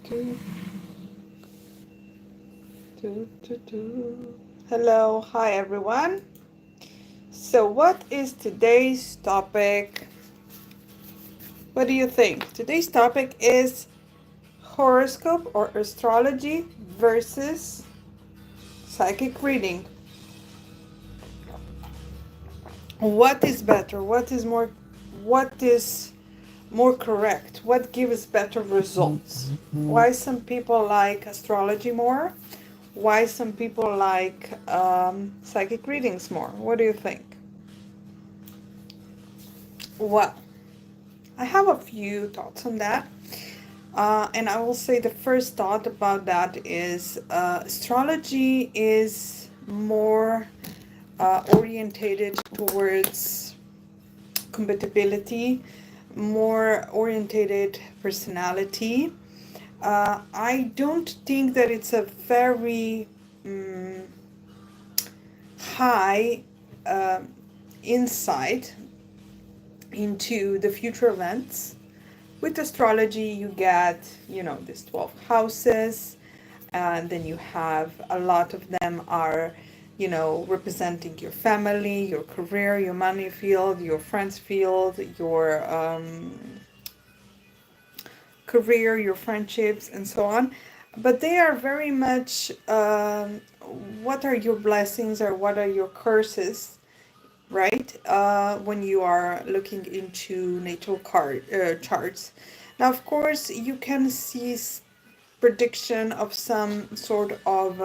do, do. Hello, hi everyone. So, what is today's topic? What do you think? Today's topic is horoscope or astrology versus psychic reading. What is better? What is more correct? What gives better results? Why some people like astrology more? Why some people like psychic readings more? What do you think? Well, I have a few thoughts on that. And I will say the first thought about that is astrology is more orientated towards compatibility, more orientated personality. I don't think that it's a very high uh, insight into the future events. With astrology, you get, these 12 houses, and then you have a lot of them are, representing your family, your career, your money field, your friends field, your career, your friendships, and so on. But they are very much what are your blessings or what are your curses, right? When you are looking into natal charts. Now, of course, you can see prediction of some sort of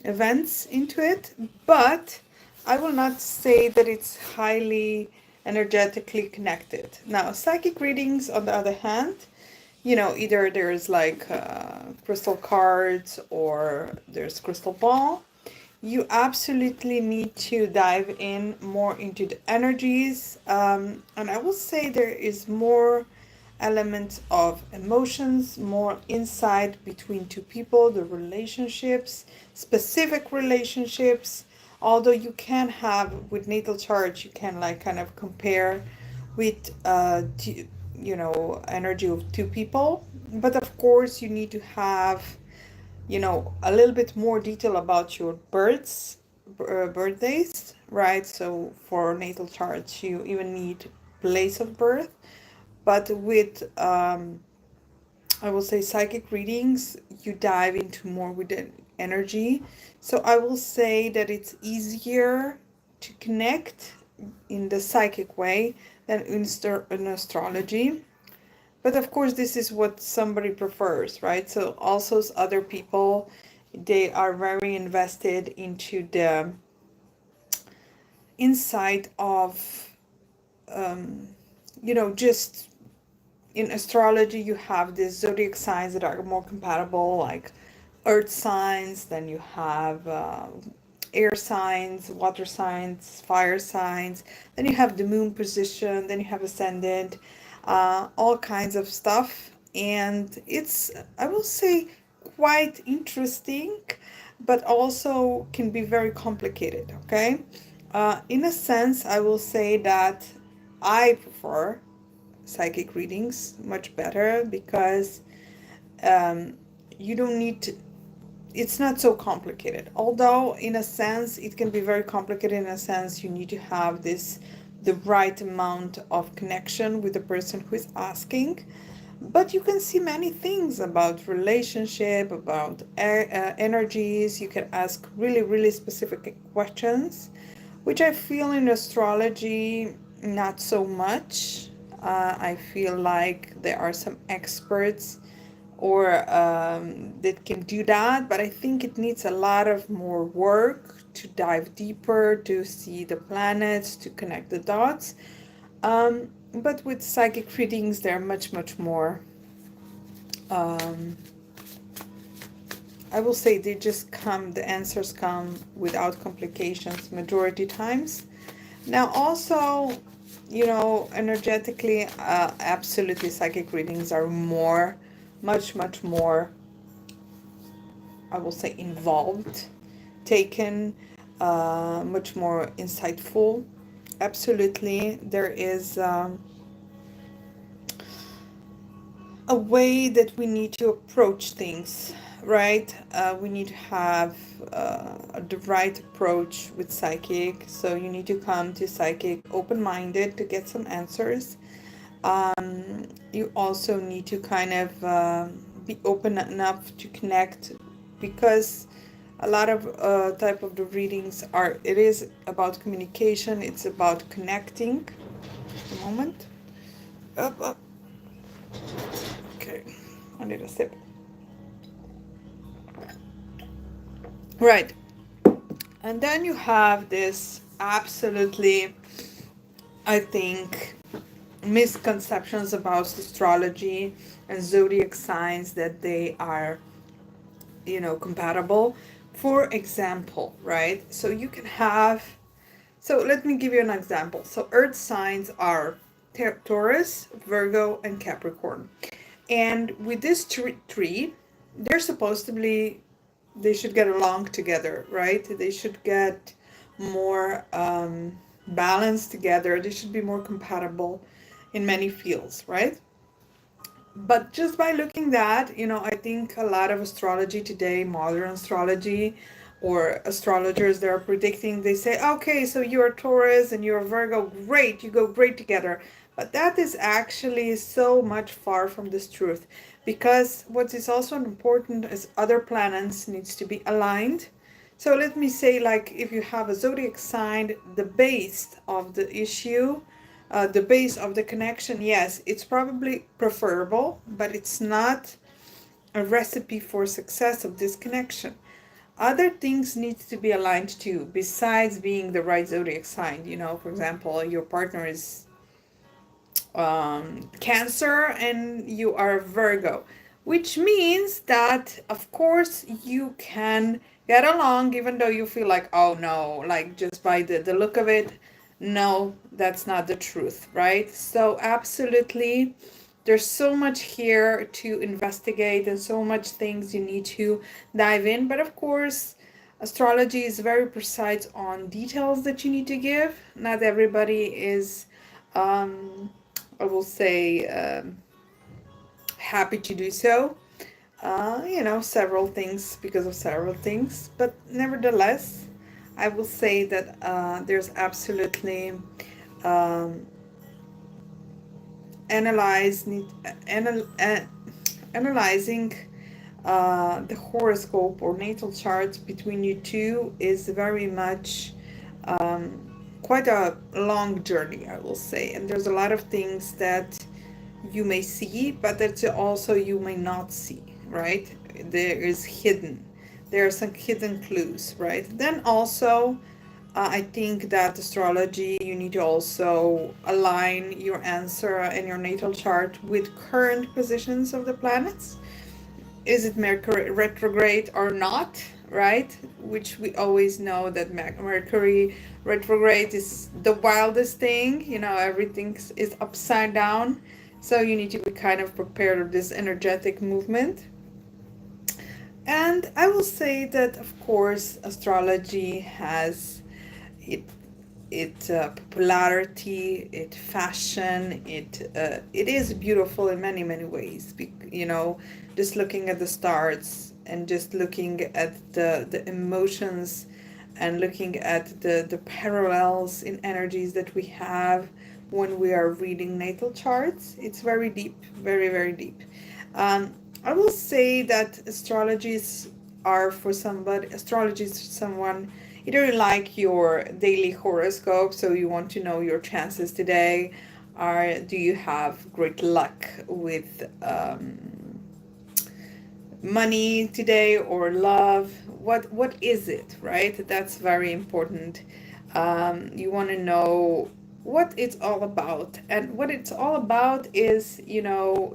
events into it, but I will not say that it's highly energetically connected. Now, psychic readings, on the other hand, either there's like crystal cards or there's crystal ball. You absolutely need to dive in more into the energies. And I will say there is more elements of emotions, more insight between two people, the relationships, specific relationships. Although you can have with natal chart, you can like kind of compare with energy of two people. But of course, you need to have a little bit more detail about your birthdays, right? So for natal charts, you even need place of birth. But with, I will say, psychic readings, you dive into more with the energy. So I will say that it's easier to connect in the psychic way than in astrology. But of course, this is what somebody prefers, right? So also other people, they are very invested into the insight of, just in astrology, you have the zodiac signs that are more compatible, like earth signs, then you have air signs, water signs, fire signs, then you have the moon position, then you have ascendant, all kinds of stuff. And it's, I will say, quite interesting, but also can be very complicated, okay? In a sense, I will say that I prefer psychic readings much better because you don't need to, it's not so complicated, although in a sense it can be very complicated. In a sense, you need to have the right amount of connection with the person who is asking, but you can see many things about relationship, about energies. You can ask really, really specific questions, which I feel in astrology not so much. I feel like there are some experts or that can do that, but I think it needs a lot of more work to dive deeper, to see the planets, to connect the dots. But with psychic readings, they're much, much more. I will say they just come, the answers come without complications majority times. Now, also, energetically, absolutely psychic readings are more, much, much more, I will say, involved, taken, much more insightful. Absolutely, there is a way that we need to approach things, right? We need to have the right approach with psychic. So you need to come to psychic open-minded to get some answers. You also need to kind of be open enough to connect, because a lot of type of the readings are, it is about communication, it's about connecting. A moment. Up. Okay, I need a sip. Right. And then you have this absolutely, I think, misconceptions about astrology and zodiac signs, that they are, compatible. For example, right? So you can have, so let me give you an example. So earth signs are Taurus, Virgo, and Capricorn. And with this three, they're supposed to be, they should get along together, right? They should get more balanced together. They should be more compatible in many fields, right? But just by looking that, I think a lot of astrology today, modern astrology, or astrologers that are predicting, they say, okay, so you're Taurus and you're Virgo, great, you go great together. But that is actually so much far from this truth, because what is also important is other planets needs to be aligned. So let me say, like, if you have a zodiac sign, the base of the issue, the base of the connection, yes, it's probably preferable, but it's not a recipe for success of this connection. Other things need to be aligned too, besides being the right zodiac sign. For example, your partner is Cancer and you are Virgo, which means that, of course, you can get along, even though you feel like, oh no, like just by the look of it, no, that's not the truth, right? So, absolutely, there's so much here to investigate and so much things you need to dive in. But of course, astrology is very precise on details that you need to give. Not everybody is. I will say, happy to do so. Several things, because of several things. But nevertheless, I will say that there's absolutely um, analyze, anal, analyzing the horoscope or natal charts between you two is very much quite a long journey, I will say. And there's a lot of things that you may see, but that also you may not see, right? There are some hidden clues, right? Then also, I think that astrology, you need to also align your answer and your natal chart with current positions of the planets. Is it Mercury retrograde or not, right? Which we always know that Mercury retrograde is the wildest thing. Everything is upside down. So you need to be kind of prepared for this energetic movement. And I will say that, of course, astrology has it popularity, it fashion, it is beautiful in many many ways. Just looking at the stars and just looking at the emotions and looking at the parallels in energies that we have when we are reading natal charts, it's very deep, very very deep. I will say that astrology is for someone, either like your daily horoscope, so you want to know your chances today, or do you have great luck with money today, or love? What is it, right? That's very important. You want to know what it's all about, and what it's all about is,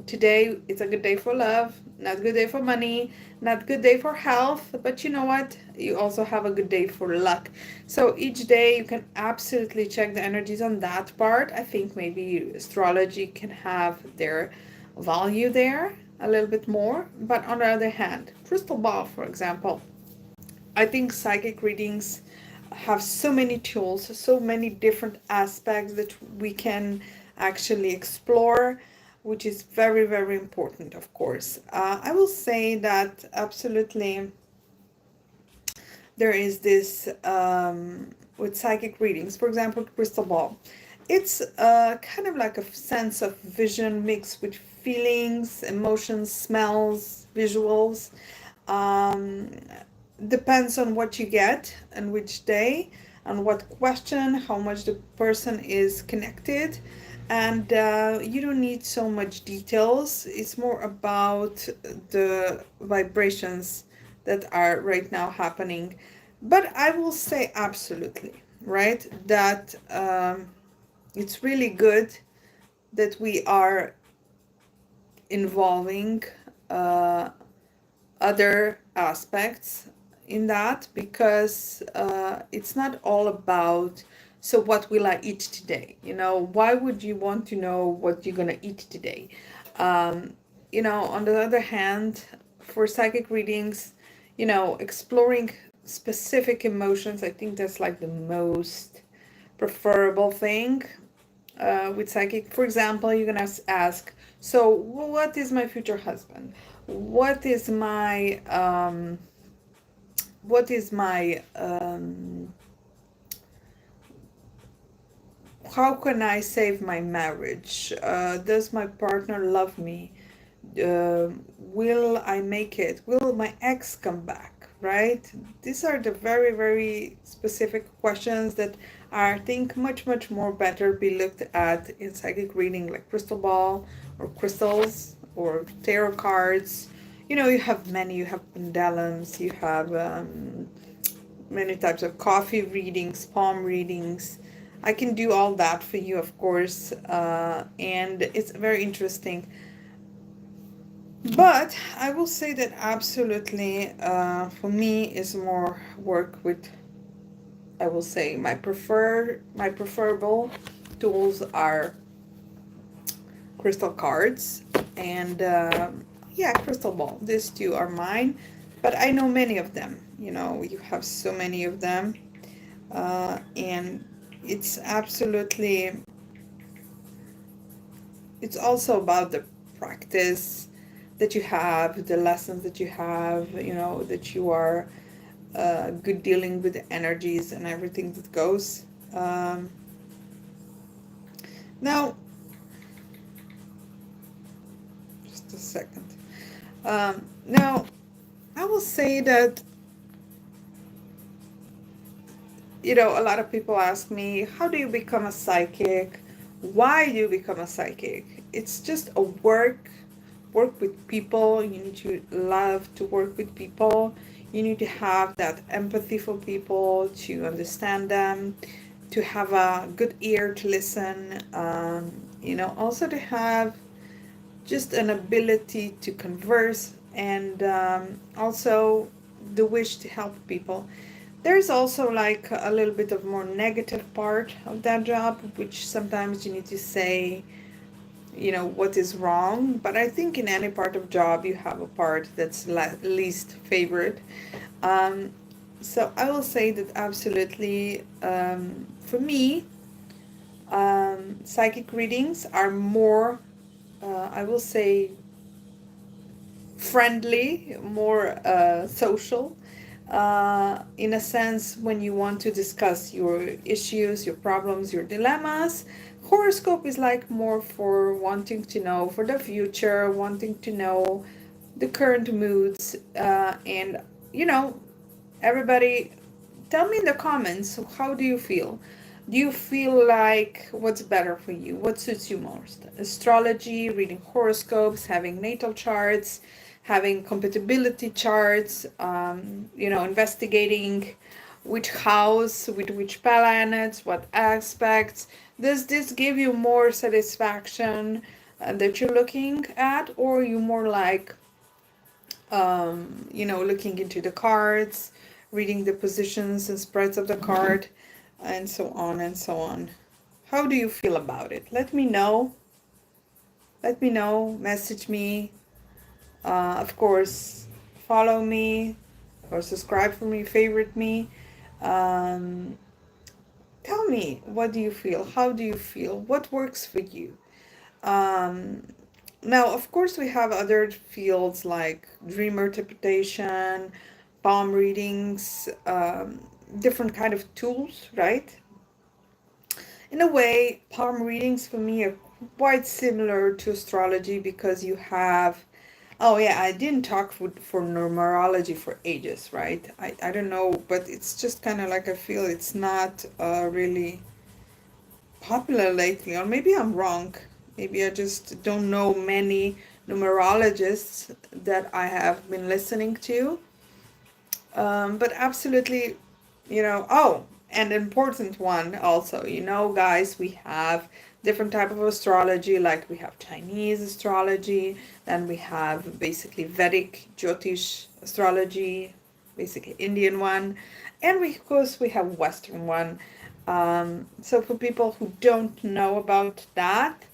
today it's a good day for love, not a good day for money, not a good day for health, but you know what, you also have a good day for luck. So each day you can absolutely check the energies on that part. I think maybe astrology can have their value there a little bit more. But on the other hand, crystal ball, for example, I think psychic readings have so many tools, so many different aspects that we can actually explore. which is very, very important, of course. I will say that absolutely there is this with psychic readings, for example, crystal ball. It's kind of like a sense of vision mixed with feelings, emotions, smells, visuals. Um, Depends on what you get and which day and what question, how much the person is connected. And you don't need so much details. It's more about the vibrations that are right now happening. But I will say absolutely, right, that it's really good that we are involving uh, other aspects in that, because it's not all about, so what will I eat today? Why would you want to know what you're gonna eat today? um, on the other hand, for psychic readings, exploring specific emotions, I think that's like the most preferable thing with psychic. For example, you're gonna ask, so what is my future husband? What is my what is my how can I save my marriage? Does my partner love me? Will I make it? Will my ex come back? Right? These are the very, very specific questions that I think much more better be looked at in psychic reading, like crystal ball or crystals or tarot cards. You have many. You have pendulums. You have many types of coffee readings, palm readings. I can do all that for you, of course, and it's very interesting. But I will say that absolutely, for me, is more work with. I will say my preferable tools are crystal cards and yeah, crystal ball. These two are mine, but I know many of them. You have so many of them, and it's absolutely. It's also about the practice that you have, the lessons that you have, that you are good dealing with the energies and everything that goes. Now, just a second. Now, I will say that, a lot of people ask me, how do you become a psychic? Why do you become a psychic? It's just a work with people. You need to love to work with people. You need to have that empathy for people, to understand them, to have a good ear to listen, also to have just an ability to converse, and also the wish to help people. There's also like a little bit of more negative part of that job, which sometimes you need to say, what is wrong. But I think in any part of job you have a part that's least favorite. um, so I will say that absolutely, for me, psychic readings are more, I will say, friendly, more social, in a sense, when you want to discuss your issues, your problems, your dilemmas. Horoscope is like more for wanting to know for the future, wanting to know the current moods, and you know, everybody, tell me in the comments, how do you feel? Do you feel like what's better for you? What suits you most? Astrology, reading horoscopes, having natal charts, having compatibility charts, investigating which house, with which planets, what aspects. Does this give you more satisfaction that you're looking at, or you more like, looking into the cards, reading the positions and spreads of the card, and so on and so on? How do you feel about it? Let me know. Let me know. Message me. Of course, follow me or subscribe for me, favorite me. Um, Tell me, what do you feel? How do you feel? What works for you? Um, Now, of course, we have other fields like dream interpretation, palm readings, different kind of tools, right? In a way, palm readings for me are quite similar to astrology because you have, oh yeah, I didn't talk for numerology for ages, right? I don't know, but it's just kind of like I feel it's not really popular lately, or maybe I'm wrong. Maybe I just don't know many numerologists that I have been listening to. But absolutely, oh, and important one also, guys, we have different type of astrology, like we have Chinese astrology, then we have basically Vedic Jyotish astrology, basically Indian one, and of course we have Western one. So for people who don't know about that,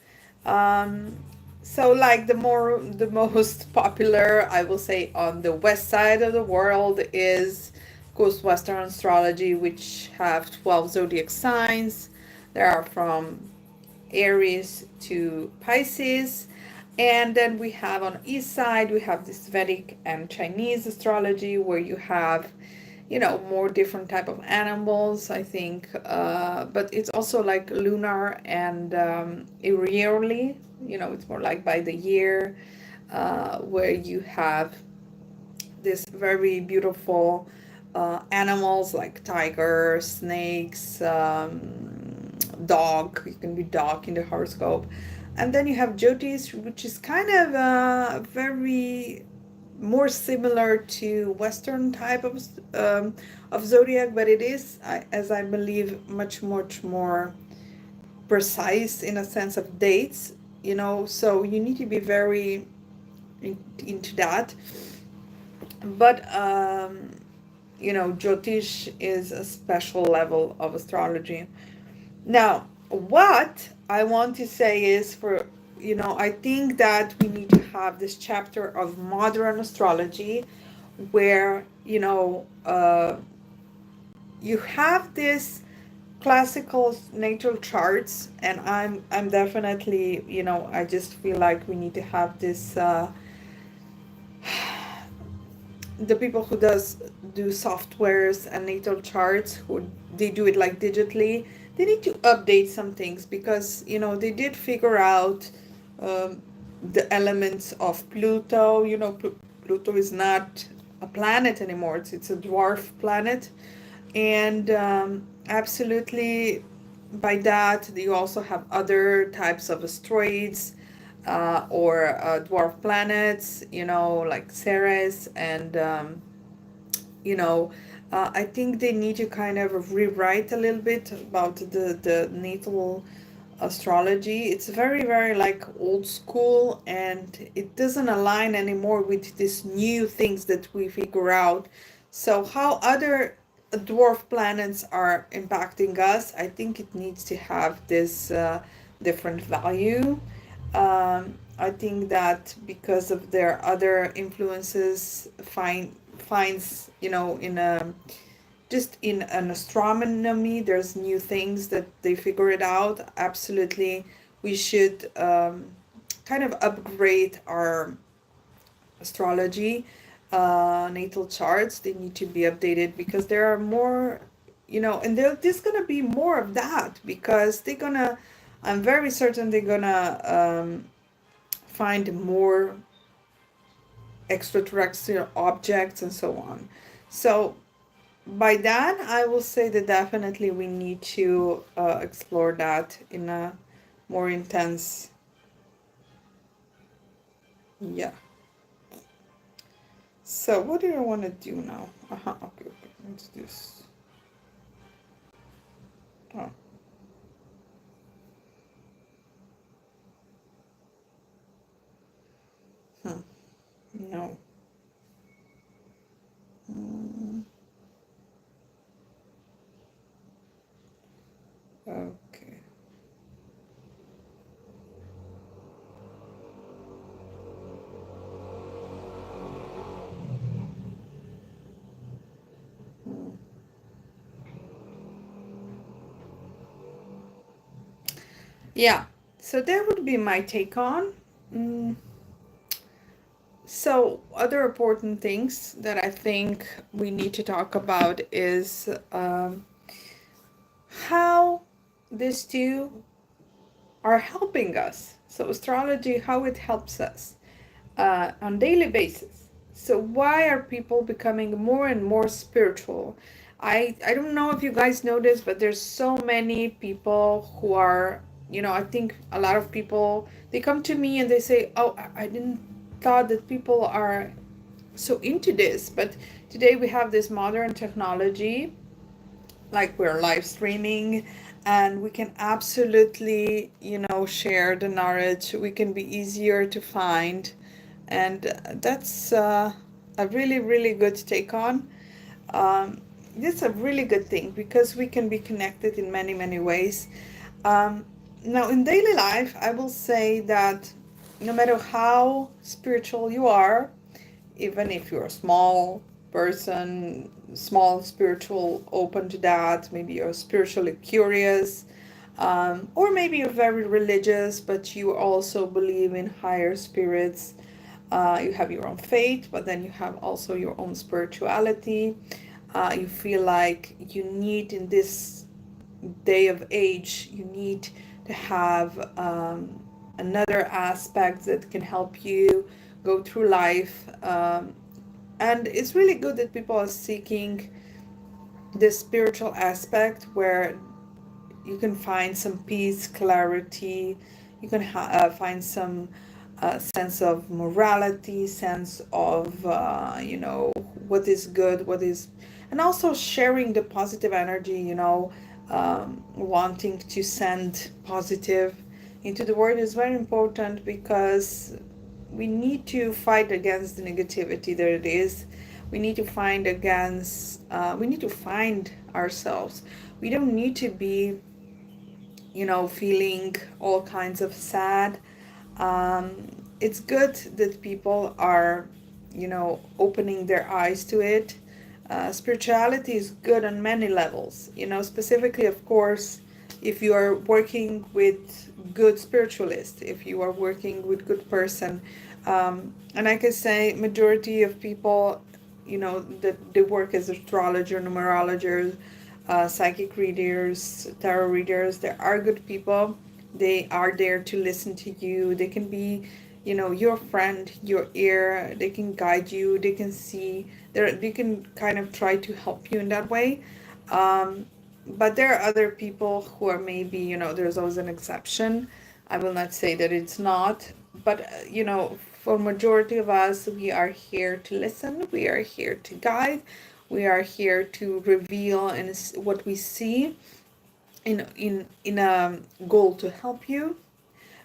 um, so like the most popular, I will say, on the west side of the world is of course Western astrology, which have 12 zodiac signs. There are from Aries to Pisces. And then we have on east side, we have this Vedic and Chinese astrology where you have, more different type of animals, I think. But it's also like lunar and yearly, it's more like by the year, where you have this very beautiful animals like tiger, snakes, dog. You can be dog in the horoscope. And then you have Jyotish, which is kind of very more similar to Western type of zodiac, but it is, as I believe, much more precise in a sense of dates. So you need to be very into that. But Jyotish is a special level of astrology. Now, what I want to say is I think that we need to have this chapter of modern astrology where, you have this classical natal charts, and I'm definitely, I just feel like we need to have this the people who do softwares and natal charts, who they do it like digitally, they need to update some things because they did figure out um, the elements of Pluto. Pluto is not a planet anymore, it's a dwarf planet. And absolutely, by that you also have other types of asteroids, or dwarf planets, like Ceres. And you know I think they need to kind of rewrite a little bit about the natal astrology. It's very, very like old school, and it doesn't align anymore with these new things that we figure out. So how other dwarf planets are impacting us, I think it needs to have this different value. I think that because of their other influences, finds, in a just in an astronomy, there's new things that they figure it out. Absolutely, we should kind of upgrade our astrology natal charts. They need to be updated because there are more, and there's gonna be more of that because they're gonna, I'm very certain they're gonna find more extraterrestrial objects and so on. So by that, I will say that definitely we need to explore that in a more intense. Yeah. So what do I want to do now? Okay, let's do this. Oh. Hmm. No. Mm, okay. Hmm. Yeah. So that would be my take on. Mm. So other important things that I think we need to talk about is how these two are helping us. So astrology, how it helps us on daily basis. So why are people becoming more and more spiritual? I don't know if you guys notice, but there's so many people who are, I think a lot of people, they come to me and they say, oh, I didn't thought that people are so into this, but today we have this modern technology, like we're live streaming, and we can absolutely, share the knowledge. We can be easier to find, and that's a really, really good take on. It's a really good thing because we can be connected in many, many ways. Um, Now, in daily life, I will say that no matter how spiritual you are, even if you're a small person, small spiritual, open to that, maybe you're spiritually curious, or maybe you're very religious, but you also believe in higher spirits. You have your own faith, but then you have also your own spirituality. You feel like you need in this day of age, you need to have another aspect that can help you go through life. And it's really good that people are seeking this spiritual aspect where you can find some peace, clarity, you can find some sense of morality, sense of, what is good, what is, and also sharing the positive energy, wanting to send positive into the world is very important because we need to fight against the negativity that it is. We need to we need to find ourselves. We don't need to be, feeling all kinds of sad. It's good that people are, opening their eyes to it. Spirituality is good on many levels, specifically, of course, if you are working with good spiritualist, if you are working with good person. And I can say majority of people, that they work as astrologer, numerologers, psychic readers, tarot readers, they are good people. They are there to listen to you. They can be, your friend, your ear. They can guide you. They can see. They can kind of try to help you in that way. Um, but there are other people who are maybe, there's always an exception. I will not say that it's not, but for majority of us, we are here to listen. We are here to guide. We are here to reveal and what we see in a goal to help you.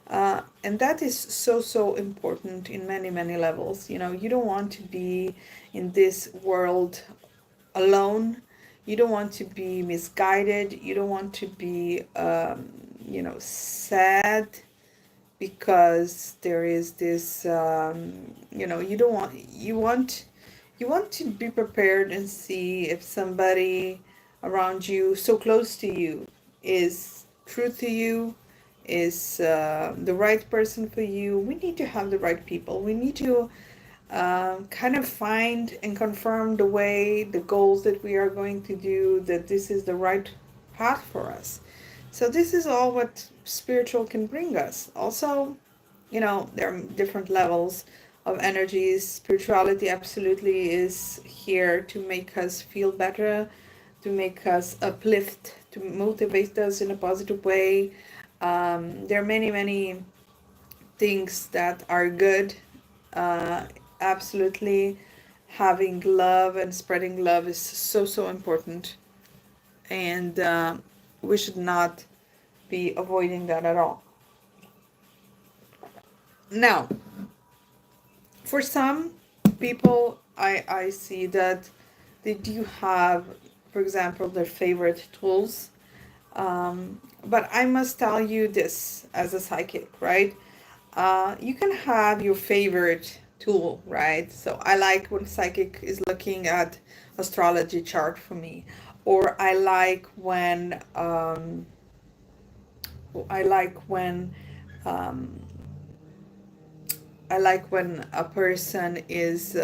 And that is so, so important in many, many levels. You don't want to be in this world alone. You don't want to be misguided. You don't want to be, sad because there is this, you don't want, you want to be prepared and see if somebody around you, so close to you, is true to you, is the right person for you. We need to have the right people. We need to kind of find and confirm the way, the goals that we are going to do, that this is the right path for us. So this is all what spiritual can bring us. Also, there are different levels of energies. Spirituality absolutely is here to make us feel better, to make us uplift, to motivate us in a positive way. There are many, many things that are good. Uh, Absolutely, having love and spreading love is so, so important. And we should not be avoiding that at all. Now, for some people, I see that they do have, for example, their favorite tools. But I must tell you this as a psychic, right? You can have your favorite tool, right? So I like when psychic is looking at astrology chart for me, or I like when um, I like when a person is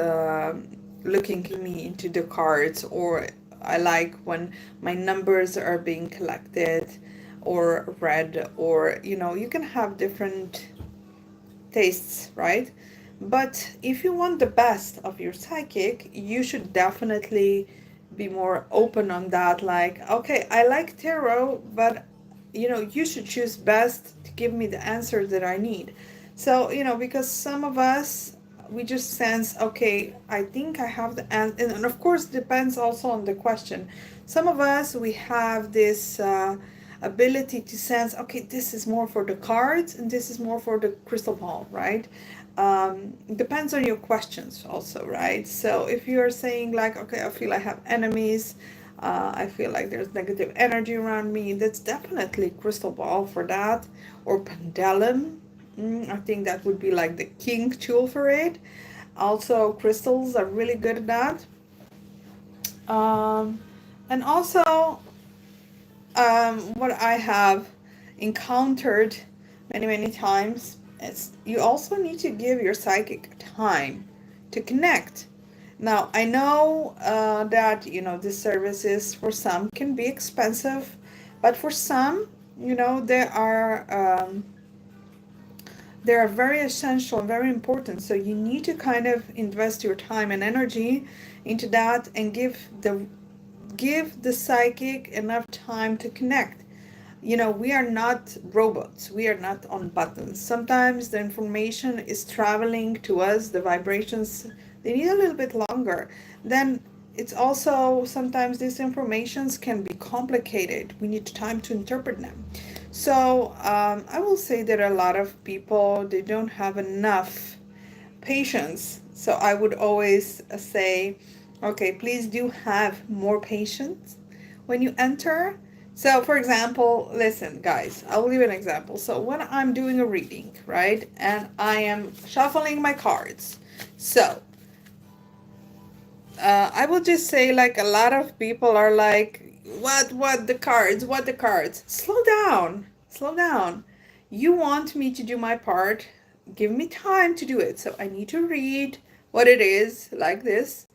looking me into the cards, or I like when my numbers are being collected or read, or you can have different tastes, right? But if you want the best of your psychic, you should definitely be more open on that. Like, okay, I like tarot, but you should choose best to give me the answer that I need. So, because some of us, we just sense, okay, I think I have the answer. And of course, depends also on the question. Some of us, we have this ability to sense, okay, this is more for the cards and this is more for the crystal ball, right? Depends on your questions also, right? So if you're saying like, okay, I feel I have enemies, I feel like there's negative energy around me, that's definitely crystal ball for that, or pendulum. I think that would be like the king tool for it. Also, crystals are really good at that. Um, and also, what I have encountered many, many times is you also need to give your psychic time to connect. Now, I know that, this services for some can be expensive, but for some, they are very essential and very important. So you need to kind of invest your time and energy into that and give the psychic enough time to connect. We are not robots. We are not on buttons. Sometimes the information is traveling to us, the vibrations, they need a little bit longer. Then it's also sometimes these informations can be complicated. We need time to interpret them. So I will say that a lot of people, they don't have enough patience. So I would always say, okay, please do have more patience when you enter. So, for example, listen, guys, I'll give you an example. So, when I'm doing a reading, right, and I am shuffling my cards, so I will just say, like, a lot of people are like, what the cards? Slow down, slow down. You want me to do my part, give me time to do it. So, I need to read what it is, like this,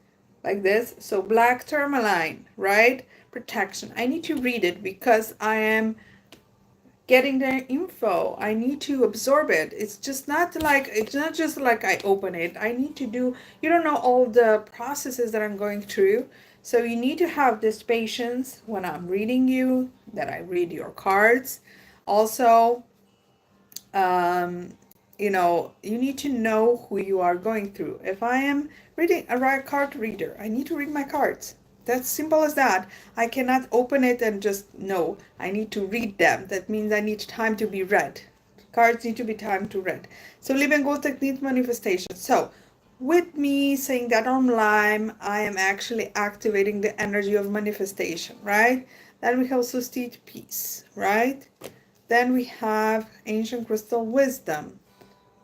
like this. So black tourmaline, right? Protection. I need to read it because I am getting the info. I need to absorb it. It's not just like I open it. I need to do, you don't know all the processes that I'm going through. So you need to have this patience when I'm reading you, that I read your cards. Also, um, you need to know who you are going through. If I am reading a right card reader, I need to read my cards. That's simple as that. I cannot open it and just know. I need to read them. That means I need time to be read. Cards need to be time to read. So living ghost technique manifestation. So with me saying that on Lyme, I am actually activating the energy of manifestation, right? Then we have Sustit peace, right? Then we have ancient crystal wisdom.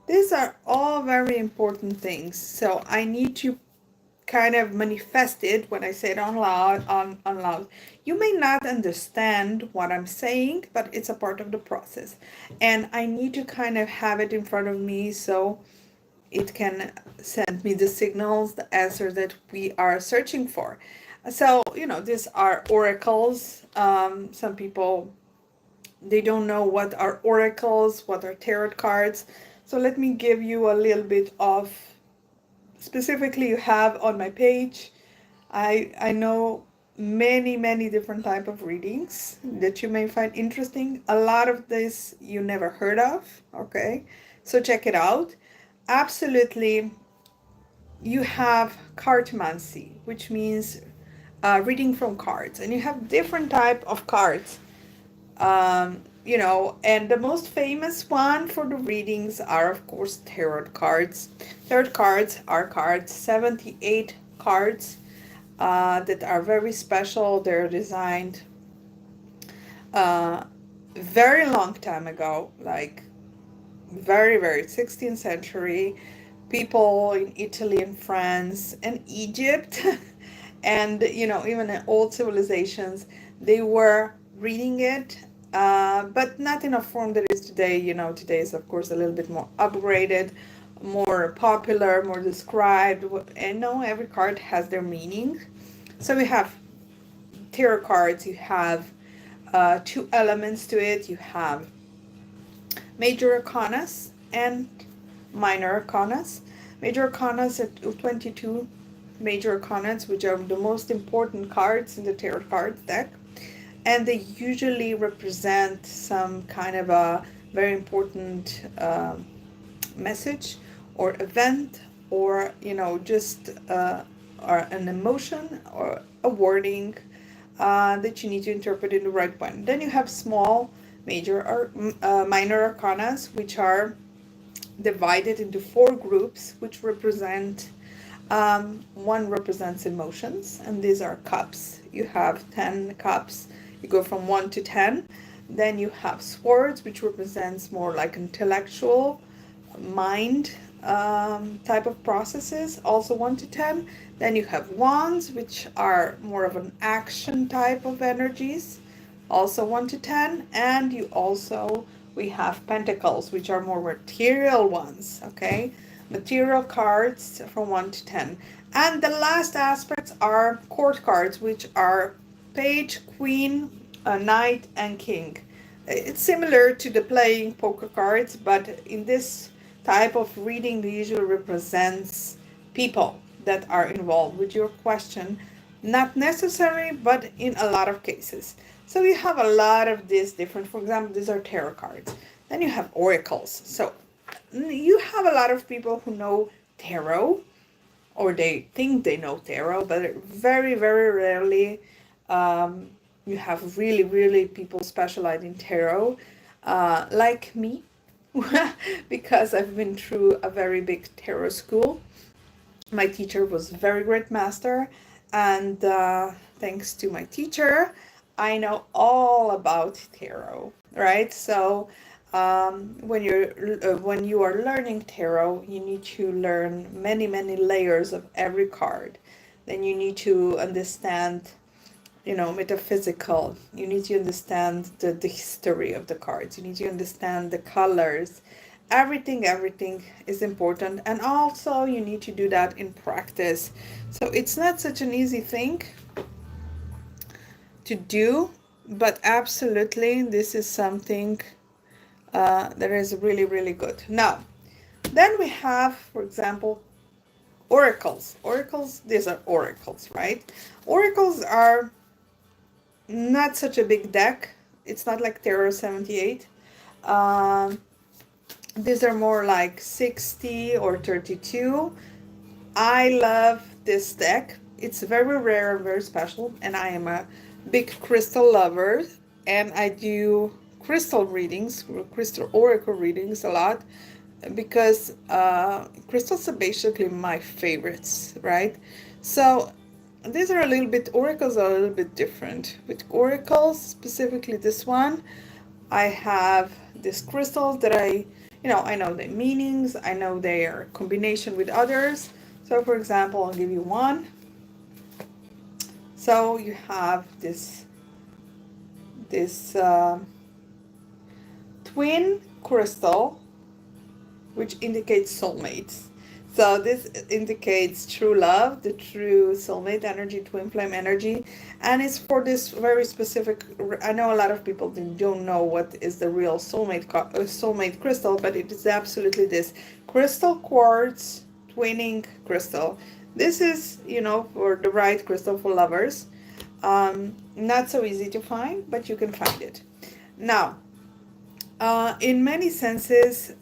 These are all very important things. So I need to kind of manifest it when I say it on loud. You may not understand what I'm saying, but it's a part of the process. And I need to kind of have it in front of me so it can send me the signals, the answer that we are searching for. So, these are oracles. Some people, they don't know what are oracles, what are tarot cards. So let me give you a little bit of, specifically you have on my page, I know many different type of readings that you may find interesting. A lot of this you never heard of, okay? So check it out. Absolutely, you have cartomancy, which means reading from cards, and you have different type of cards. And the most famous one for the readings are, of course, tarot cards. Tarot cards are cards, 78 cards that are very special. They're designed uh, very long time ago, like very 16th century. People in Italy and France and Egypt, and even in old civilizations, they were reading it, but not in a form that is today. Today is of course a little bit more upgraded. more popular, more described, and no, every card has their meaning. So we have tarot cards, you have two elements to it. You have major arcanas and minor arcanas. Major arcanas are 22 major arcanas, which are the most important cards in the tarot card deck, and they usually represent some kind of a very important message or event, or just or an emotion or a wording that you need to interpret in the right one. Then you have small, major, or minor arcanas, which are divided into four groups, which represent one represents emotions, and these are cups. You have 10 cups. You go from 1 to 10. Then you have swords, which represents more like intellectual, mind type of processes, also 1 to 10. Then you have wands, which are more of an action type of energies, also 1 to 10. And we have pentacles, which are more material ones, okay? Material cards from 1 to 10. And the last aspects are court cards, which are page, queen, knight, and king. It's similar to the playing poker cards, but in this type of reading, they usually represents people that are involved with your question. Not necessary, but in a lot of cases. So you have a lot of these different, for example, these are tarot cards. Then you have oracles. So you have a lot of people who know tarot, or they think they know tarot, but very, very rarely you have really, really people specialize in tarot, like me, because I've been through a very big tarot school. My teacher was a very great master, and thanks to my teacher, I know all about tarot, right? So when you are learning tarot, you need to learn many, many layers of every card. Then you need to understand, metaphysical. You need to understand the history of the cards. You need to understand the colors. Everything is important, and also you need to do that in practice. So it's not such an easy thing to do, but absolutely this is something that is really, really good. Now, then we have, for example, oracles. These are oracles, right? Oracles are not such a big deck. It's not like Tarot 78. These are more like 60 or 32. I love this deck. It's very rare and very special, and I am a big crystal lover, and I do crystal readings, crystal oracle readings a lot, because crystals are basically my favorites, right? So these are oracles are a little bit different. With oracles, specifically this one, I have these crystals that I know the meanings, I know their combination with others. So for example, I'll give you one. So you have this twin crystal, which indicates soulmates. So this indicates true love, the true soulmate energy, twin flame energy, and it's for this very specific. I know a lot of people don't know what is the real soulmate crystal, but it is absolutely this crystal quartz twinning crystal. This is, for the right crystal for lovers. Not so easy to find, but you can find it. Now, in many senses,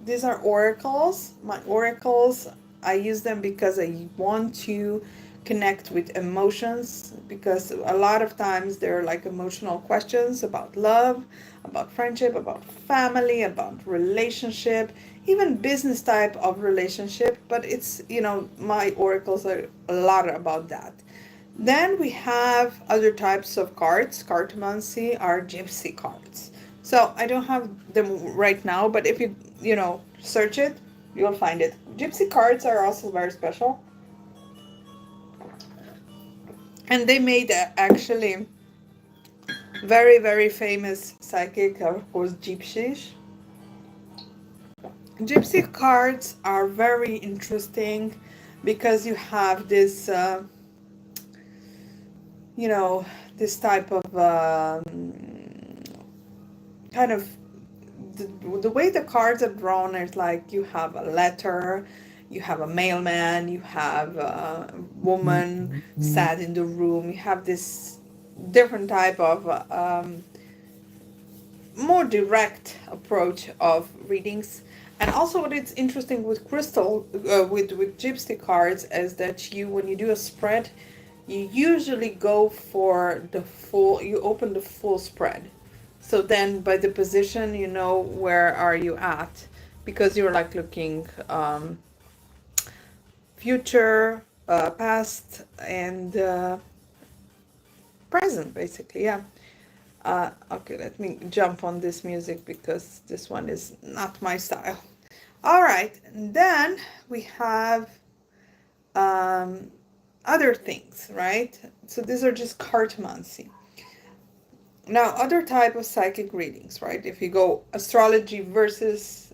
these are oracles. My oracles, I use them because I want to connect with emotions, because a lot of times they're like emotional questions about love, about friendship, about family, about relationship, even business type of relationship. But it's, my oracles are a lot about that. Then we have other types of cards. Cartomancy are gypsy cards. So I don't have them right now, but if you, search it, you'll find it. Gypsy cards are also very special. And they made actually very, very famous psychic, of course, gypsies. Gypsy cards are very interesting because you have this, you know, this type of kind of the way the cards are drawn is like you have a letter, you have a mailman, you have a woman sat in the room, you have this different type of more direct approach of readings. And also what is interesting with crystal with gypsy cards is that you, when you do a spread, you usually go for the full, you open the full spread, so then by the position you know where are you at, because you're like looking future, past, and present basically, yeah. Okay, let me jump on this music because this one is not my style. All right, and then we have um, other things, right? So these are just cartomancy. Now, other type of psychic readings, right? If you go astrology versus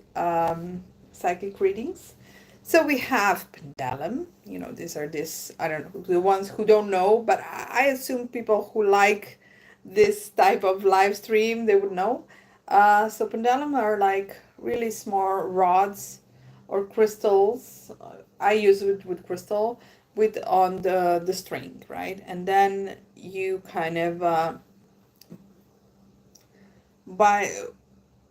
psychic readings. So we have pendulum. You know, these are this, I don't know, the ones who don't know, but I assume people who like this type of live stream, they would know. So pendulum are like really small rods or crystals. I use it with crystal with on the string, right? And then you kind of by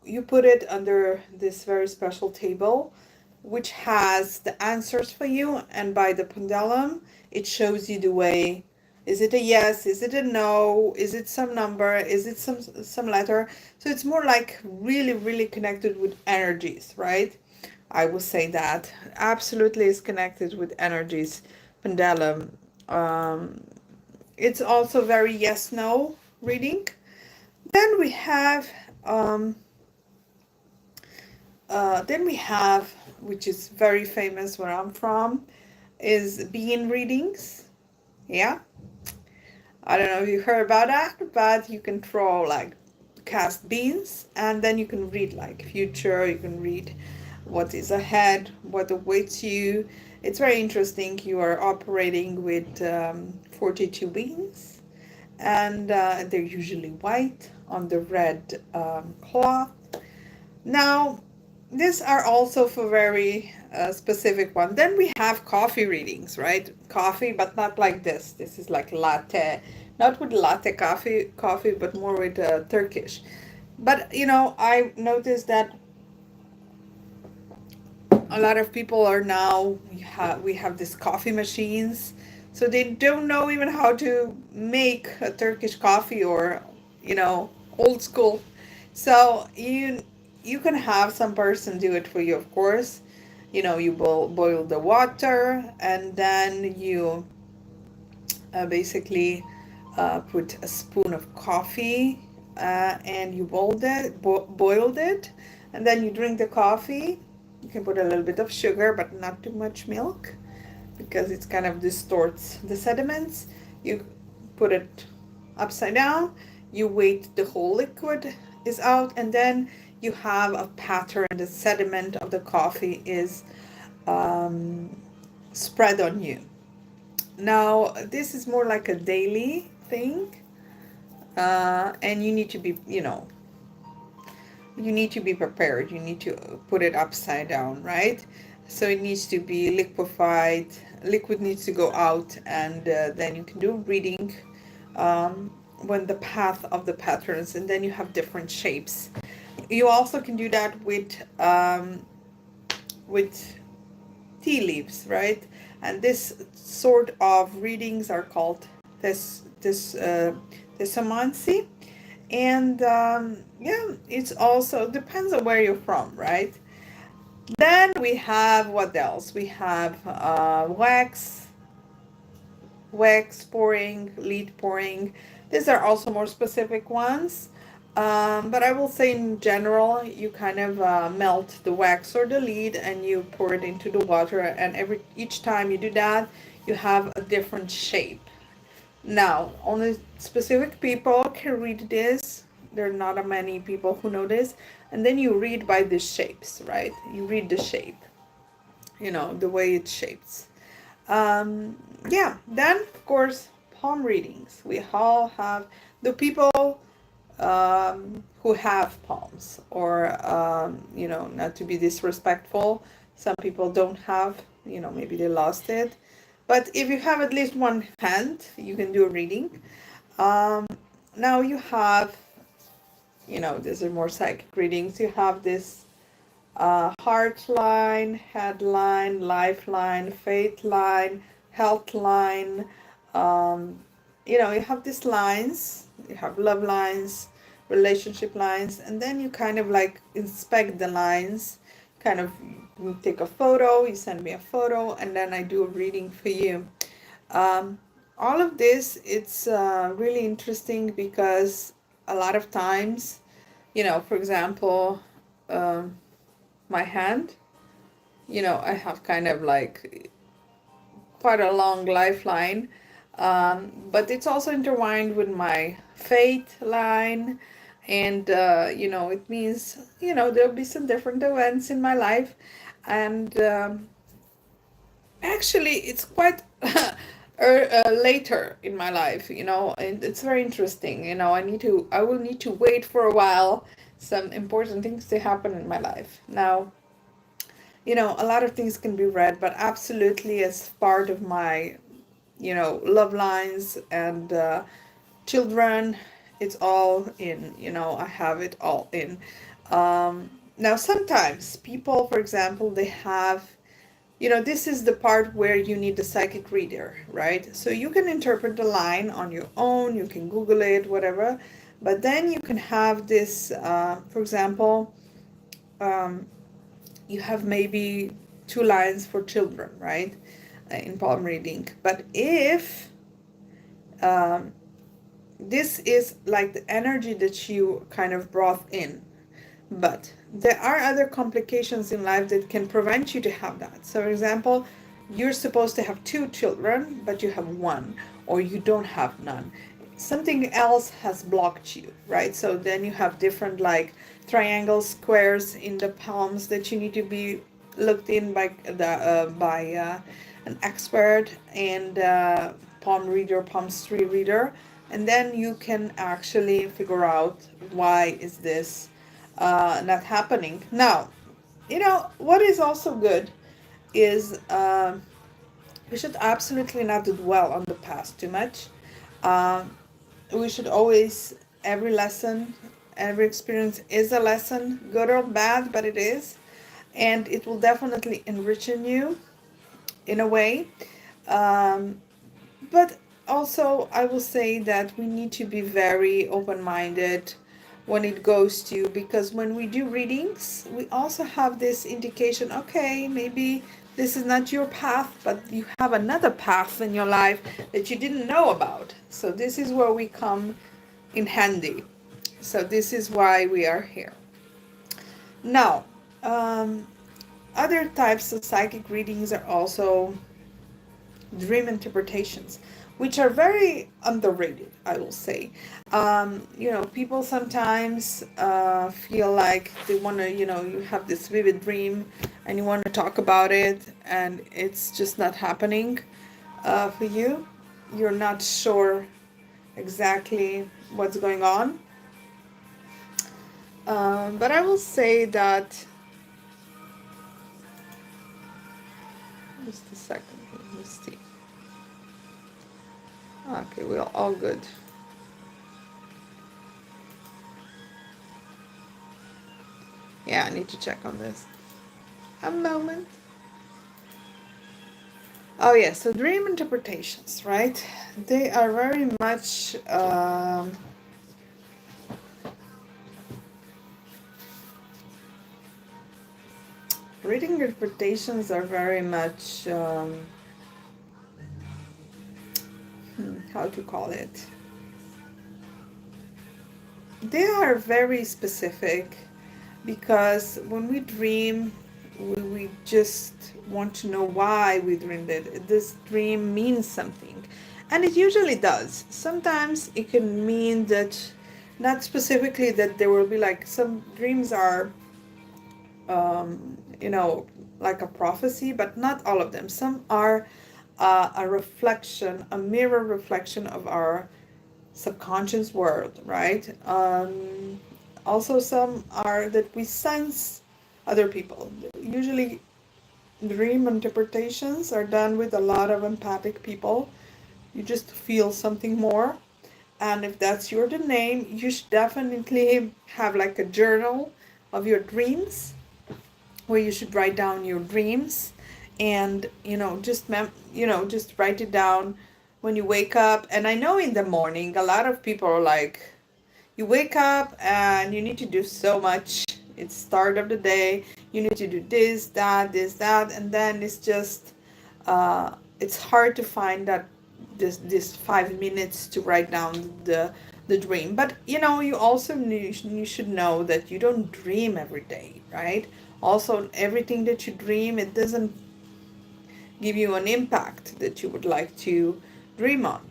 you put it under this very special table which has the answers for you, and by the pendulum it shows you the way. Is it a yes, is it a no, is it some number, is it some letter? So it's more like really really connected with energies, right? I would say that absolutely is connected with energies, pendulum. um, it's also very yes no reading. Then we have um, which is very famous where I'm from, is bean readings. Yeah, I don't know if you heard about that, but you can throw like cast beans, and then you can read like future. You can read what is ahead, what awaits you. It's very interesting. You are operating with 42 beans, and they're usually white on the red cloth. Now, these are also for very specific one. Then we have coffee readings, right? Coffee, but not like this. This is like latte, not with latte coffee, but more with Turkish. But you know, I noticed that a lot of people are now, we have these coffee machines, so they don't know even how to make a Turkish coffee, or you know, old school. So you can have some person do it for you, of course. You know, you boil the water, and then you basically put a spoon of coffee, and you boiled it, and then you drink the coffee. You can put a little bit of sugar, but not too much milk, because it's kind of distorts the sediments. You put it upside down, you wait the whole liquid is out, and then you have a pattern. The sediment of the coffee is um, spread on you. Now, this is more like a daily thing, and you need to be, you know, you need to be prepared. You need to put it upside down, right? So it needs to be liquefied. Liquid needs to go out, and then you can do reading when the path of the patterns, and then you have different shapes. You also can do that with tea leaves, right? And this sort of readings are called thesamancy. And yeah, it's also depends on where you're from, right? Then we have what else? We have wax pouring, lead pouring. These are also more specific ones. But I will say in general, you kind of melt the wax or the lead, and you pour it into the water. And each time you do that, you have a different shape. Now, only specific people can read this. There are not many people who know this. and then you read by the shapes, right? You read the shape, the way it shapes. Yeah, then of course, palm readings. We all have the people who have palms, or not to be disrespectful, some people don't have, maybe they lost it, but if you have at least one hand, you can do a reading. um, Now you have, these are more psychic readings. You have this heart line, head line, lifeline, faith line, health line. Um, you have these lines, you have love lines, relationship lines, and then you kind of like inspect the lines, kind of, you take a photo, you send me a photo, and then I do a reading for you. Um, all of this, it's really interesting because a lot of times, for example, um, my hand, I have kind of like quite a long lifeline, but it's also intertwined with my fate line. And, it means, there'll be some different events in my life. And actually, it's quite later in my life, and it's very interesting. I will need to wait for a while, some important things to happen in my life. Now, a lot of things can be read, but absolutely as part of my, love lines and children, it's all in, I have it all in. Now, sometimes people, for example, they have, this is the part where you need the psychic reader, right? So you can interpret the line on your own, you can Google it, whatever, but then you can have this, for example, um, you have maybe two lines for children, right? In palm reading. But if um, this is like the energy that you kind of brought in, but there are other complications in life that can prevent you to have that. So, for example, you're supposed to have two children, but you have one, or you don't have none. Something else has blocked you, right? So then you have different like triangles, squares in the palms that you need to be looked in by an expert and palm reader, palmistry reader, and then you can actually figure out why is this not happening. Now, what is also good is we should absolutely not dwell on the past too much. Um, we should always, every lesson, every experience is a lesson, good or bad, but it is. And it will definitely enrich in you in a way. Um, but also, I will say that we need to be very open minded when it goes to, because when we do readings, we also have this indication, okay, maybe this is not your path, but you have another path in your life that you didn't know about. So this is where we come in handy. So this is why we are here. Now, um, other types of psychic readings are also dream interpretations, which are very underrated, I will say. People sometimes feel like they want to, you have this vivid dream and you want to talk about it, and it's just not happening for you. You're not sure exactly what's going on. But I will say that, just a second, let's see. Okay, we're all good. Yeah, I need to check on this. A moment. Oh yeah, so dream interpretations, right? They are very much reading interpretations are very much how to call it? They are very specific, because when we dream, we just want to know why we dreamed it. This dream means something, and it usually does. Sometimes it can mean that Not specifically that there will be like some dreams are, you know, like a prophecy, but not all of them. Some are a reflection, a mirror reflection of our subconscious world, right? Also, some are that we sense other people. Usually, dream interpretations are done with a lot of empathic people. You just feel something more. And if that's your name, you should definitely have like a journal of your dreams where you should write down your dreams and just write it down when you wake up. And I know in the morning a lot of people are like, you wake up and you need to do so much. It's start of the day, you need to do this that, and then it's hard to find that this 5 minutes to write down the dream. But you also you should know that you don't dream every day, right? Also, everything that you dream, it doesn't give you an impact that you would like to dream on.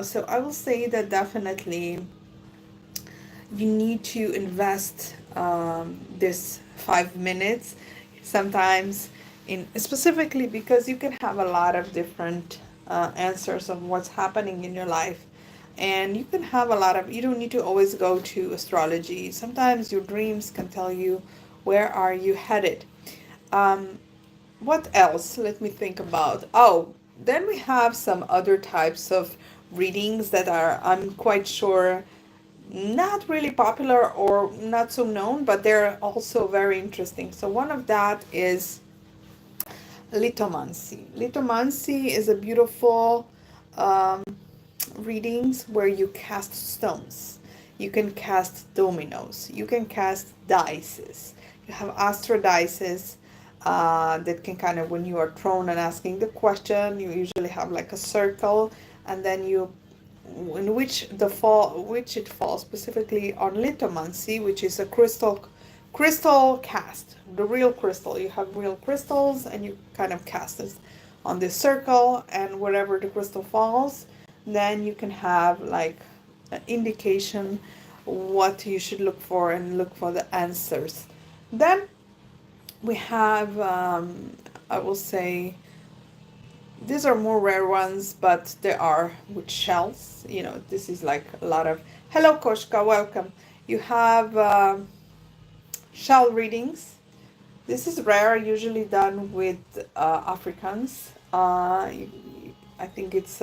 So I will say that definitely you need to invest this 5 minutes sometimes in specifically because you can have a lot of different answers of what's happening in your life, and you can have a lot of, you don't need to always go to astrology. Sometimes your dreams can tell you where are you headed. um, what else? Let me think about. Oh, then we have some other types of readings that are, I'm quite sure, not really popular or not so known, but they're also very interesting. So one of that is litomancy. Litomancy is a beautiful um, readings where you cast stones. You can cast dominoes. You can cast dices. You have astro dices that can kind of, when you are thrown and asking the question, you usually have like a circle, and then you in which it falls specifically on lithomancy, which is a crystal cast, the real crystal. You have real crystals and you kind of cast it on this circle, and wherever the crystal falls, then you can have like an indication what you should look for and look for the answers. Then we have I will say these are more rare ones, but there are with shells. This is like a lot of, hello Koshka, welcome. You have shell readings. This is rare, usually done with Africans. I think it's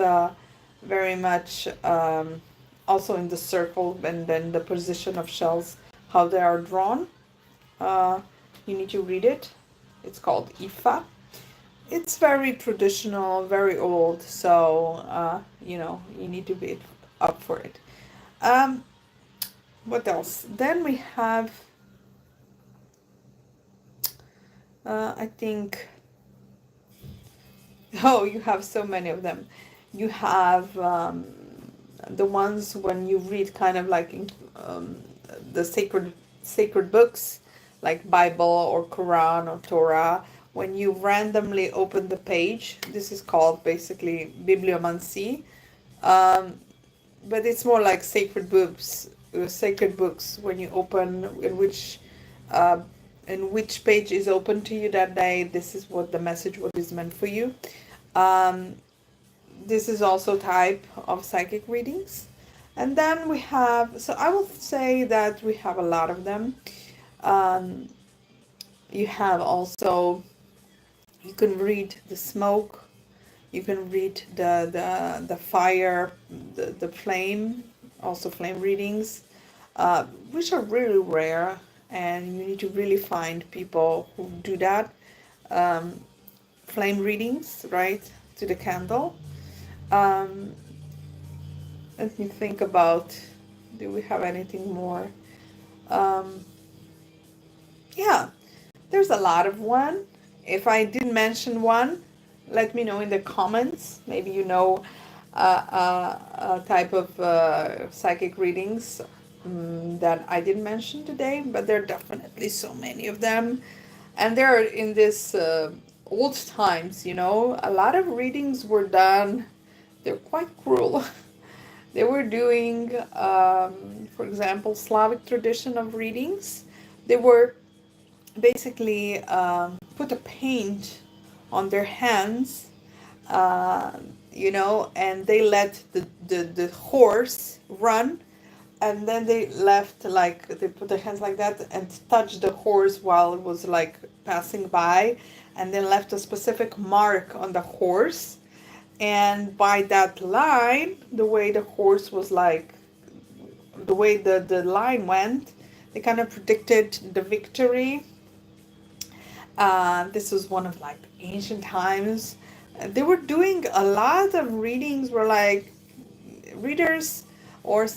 very much also in the circle, and then the position of shells, how they are drawn. Uh, you need to read it. It's called Ifa. It's very traditional, very old, so you need to be up for it. Um, what else? Then we have, I think, oh, you have so many of them. You have the ones when you read kind of like the sacred books, like Bible or Quran or Torah. When you randomly open the page, this is called basically bibliomancy, but it's more like sacred books. When you open uh, in which page is open to you that day, this is what the message, what is meant for you. Um, this is also type of psychic readings. And then we have, so I will say that we have a lot of them. Um, you have also, you can read the smoke, you can read the fire, the flame, also flame readings, which are really rare, and you need to really find people who do that. Um, Flame readings, right, to the candle. Um, Let me think about, do we have anything more? Um, yeah, there's a lot of one. If I didn't mention one, let me know in the comments. Maybe you know a type of psychic readings that I didn't mention today, but there are definitely so many of them. And they're in this old times, a lot of readings were done. They're quite cruel. They were doing, for example, Slavic tradition of readings. They were basically put a paint on their hands, uh, and they let the horse run, and then they left, like, they put their hands like that and touched the horse while it was like passing by, and then left a specific mark on the horse. And by that line, the way the horse was like, the way the line went, they kind of predicted the victory. This was one of like ancient times. They were doing a lot of readings where like readers or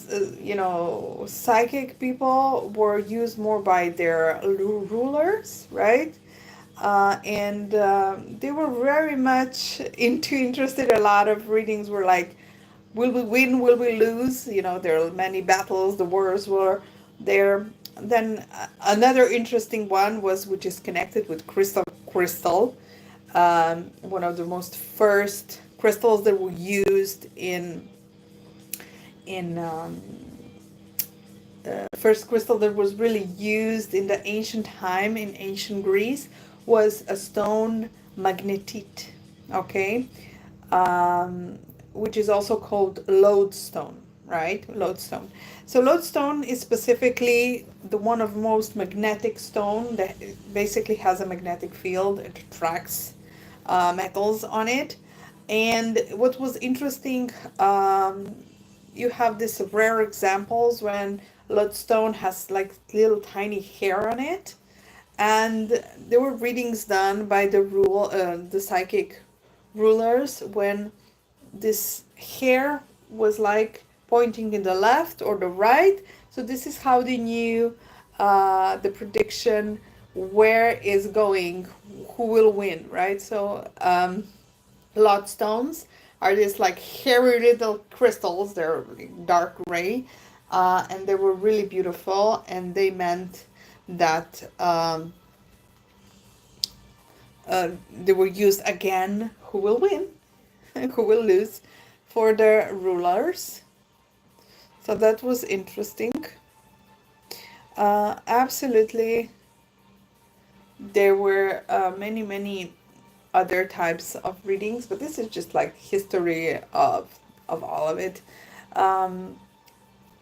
psychic people were used more by their rulers, right? And they were very much interested. A lot of readings were like, will we win, will we lose? There are many battles, the wars were there. Then another interesting one was, which is connected with crystal, one of the most first crystals that were used in first crystal that was really used in the ancient time in ancient Greece was a stone magnetite, okay, which is also called lodestone, right? Lodestone. So lodestone is specifically the one of most magnetic stone that basically has a magnetic field. It attracts metals on it. And what was interesting, you have these rare examples when lodestone has like little tiny hair on it, and there were readings done by the psychic rulers when this hair was like pointing in the left or the right. So this is how they knew the prediction, where is going, who will win, right? So lodstones are these like hairy little crystals. They're dark gray, and they were really beautiful, and they meant that they were used again. Who will win? Who will lose for the rulers? So that was interesting. Absolutely, there were many other types of readings, but this is just like history of all of it. Um,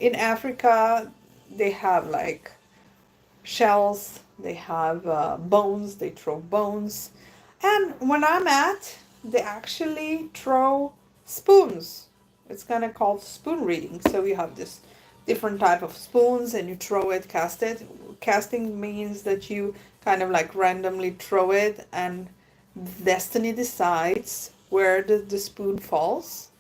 in Africa, they have like shells, they have bones, they throw bones. And when I'm at, they actually throw spoons. It's kind of called spoon reading. So you have this different type of spoons and you throw it, cast it. Casting means that you kind of like randomly throw it, and destiny decides where the spoon falls.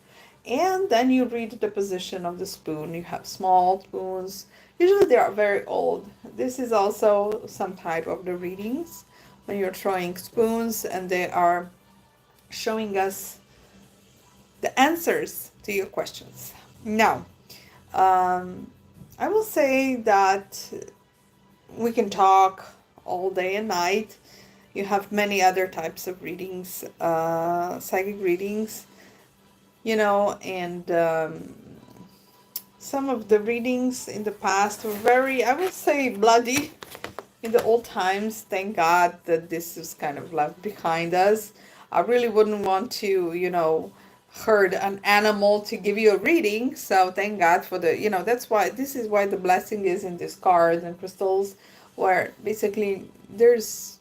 And then you read the position of the spoon. You have small spoons. Usually they are very old. This is also some type of the readings when you're throwing spoons and they are showing us the answers to your questions. Now, I will say that we can talk all day and night. You have many other types of readings, psychic readings, and some of the readings in the past were very, I would say, bloody. In the old times, thank God that this is kind of left behind us. I really wouldn't want to, hurt an animal to give you a reading. So thank God for this is why the blessing is in these cards and crystals, where basically there's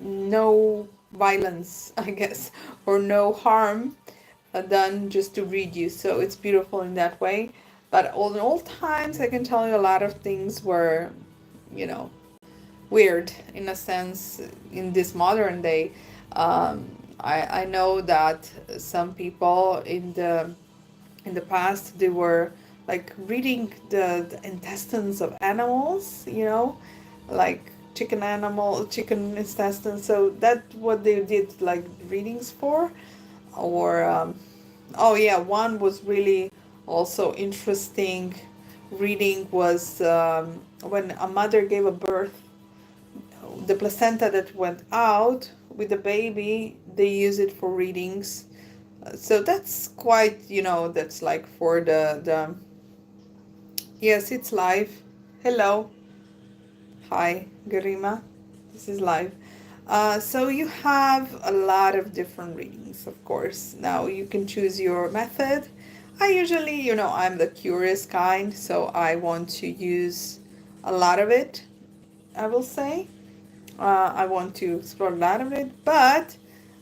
no violence, I guess, or no harm done just to read you. So it's beautiful in that way. But in old times, I can tell you a lot of things were, weird in a sense in this modern day. I know that some people in the past, they were like reading the intestines of animals, like chicken intestines. So that's what they did like readings for. Or oh yeah, one was really also interesting reading was when a mother gave a birth, the placenta that went out with the baby, they use it for readings. So that's quite, that's like for the yes, it's live. Hello. Hi, Garima. This is live. So you have a lot of different readings, of course. Now you can choose your method. I usually, I'm the curious kind, so I want to use a lot of it, I will say. I want to explore a lot of it, but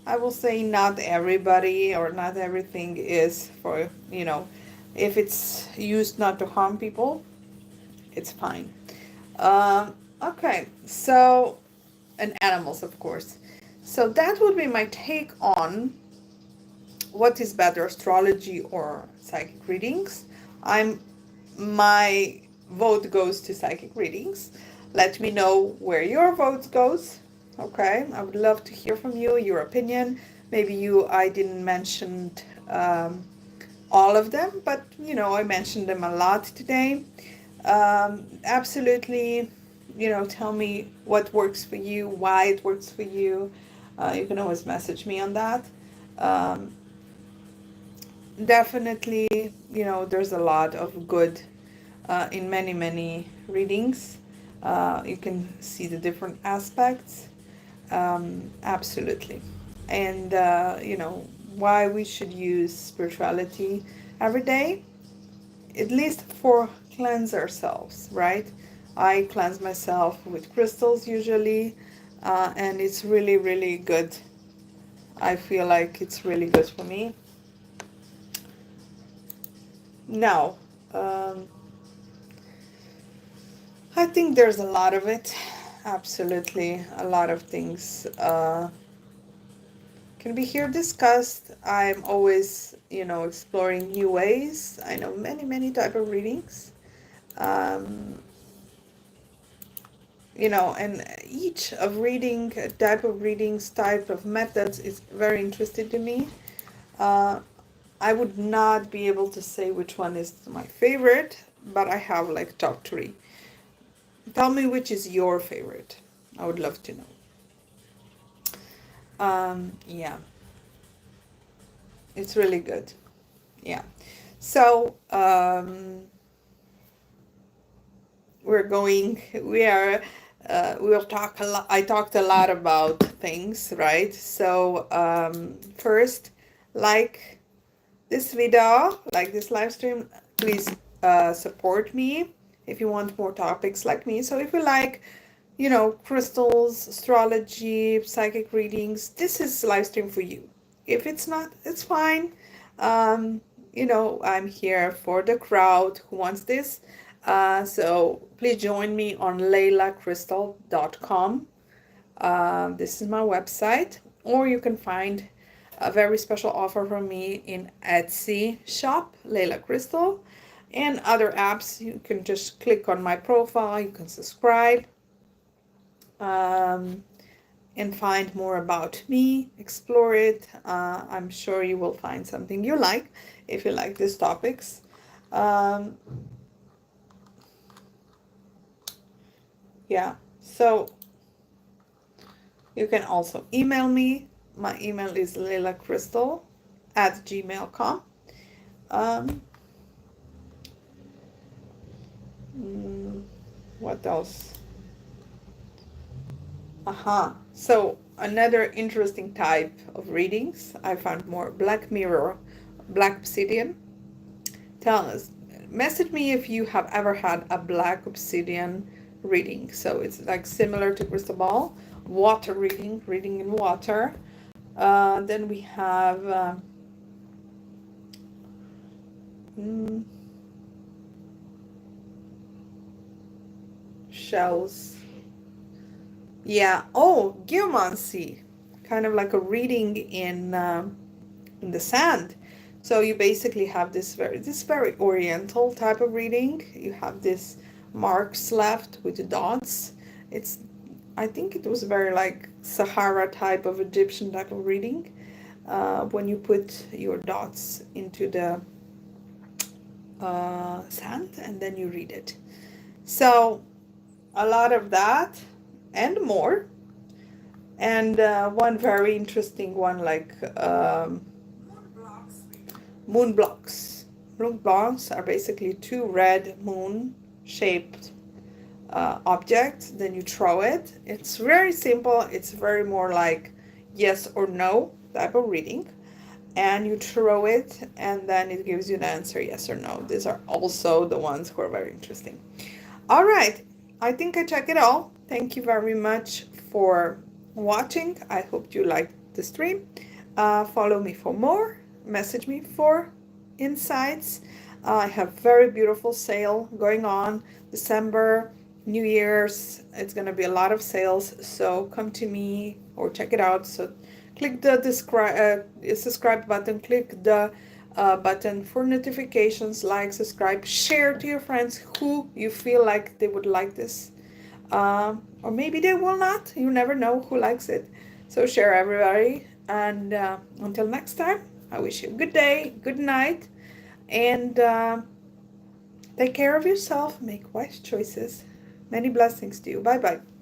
I will say not everybody or not everything is for, if it's used not to harm people, it's fine. Okay, so, and animals, of course. So that would be my take on what is better, astrology or psychic readings. I'm my vote goes to psychic readings. Let me know where your vote goes. Okay, I would love to hear from you, your opinion. Maybe I didn't mention all of them, but I mentioned them a lot today. Absolutely, tell me what works for you, why it works for you. You can always message me on that. Um, Definitely, there's a lot of good in many, many readings. You can see the different aspects. Absolutely. And, why we should use spirituality every day, at least for cleanse ourselves, right? I cleanse myself with crystals usually, and it's really, really good. I feel like it's really good for me. Now, um, I think there's a lot of it. Absolutely, a lot of things can be here discussed. I'm always, exploring new ways. I know many, many type of readings. Um, and each of reading type of readings, type of methods is very interesting to me. Uh, I would not be able to say which one is my favorite, but I have like top three. Tell me which is your favorite. I would love to know. Yeah, it's really good. Yeah. So, we'll talk a lot. I talked a lot about things, right? So, first, like this video, like this live stream, please support me if you want more topics like me. So if you like, crystals, astrology, psychic readings, this is live stream for you. If it's not, it's fine. Um, I'm here for the crowd who wants this. So please join me on lejlakristal.com. This is my website, or you can find a very special offer from me in Etsy shop, Lejla Kristal, and other apps. You can just click on my profile, you can subscribe, um, and find more about me, explore it. I'm sure you will find something you like if you like these topics. Um, yeah, so you can also email me. My email is lejlakristal@gmail.com. Um, mm, what else? So another interesting type of readings, I found more Black Mirror, Black Obsidian. Tell us, message me if you have ever had a Black Obsidian reading. So it's like similar to crystal ball, water reading in water. Then we have mm, shells. Yeah. Oh, geomancy, kind of like a reading in the sand. So you basically have this very oriental type of reading. You have this marks left with the dots. It's I think it was very like Sahara type of Egyptian type of reading. When you put your dots into the sand and then you read it. So a lot of that and more. And one very interesting one, like moon blocks. Moon blocks are basically two red moon shaped objects. Then you throw it. It's very simple. It's very more like yes or no type of reading. And you throw it, and then it gives you the answer yes or no. These are also the ones who are very interesting. All right, I think I check it all. Thank you very much for watching. I hope you liked the stream. Follow me for more. Message me for insights. I have very beautiful sale going on. December, New Year's. It's gonna be a lot of sales. So come to me or check it out. So click the subscribe button. Click the button for notifications, like, subscribe, share to your friends who you feel like they would like this. Or maybe they will not. You never know who likes it. So share everybody. And until next time, I wish you a good day, good night, and take care of yourself. Make wise choices. Many blessings to you. Bye bye.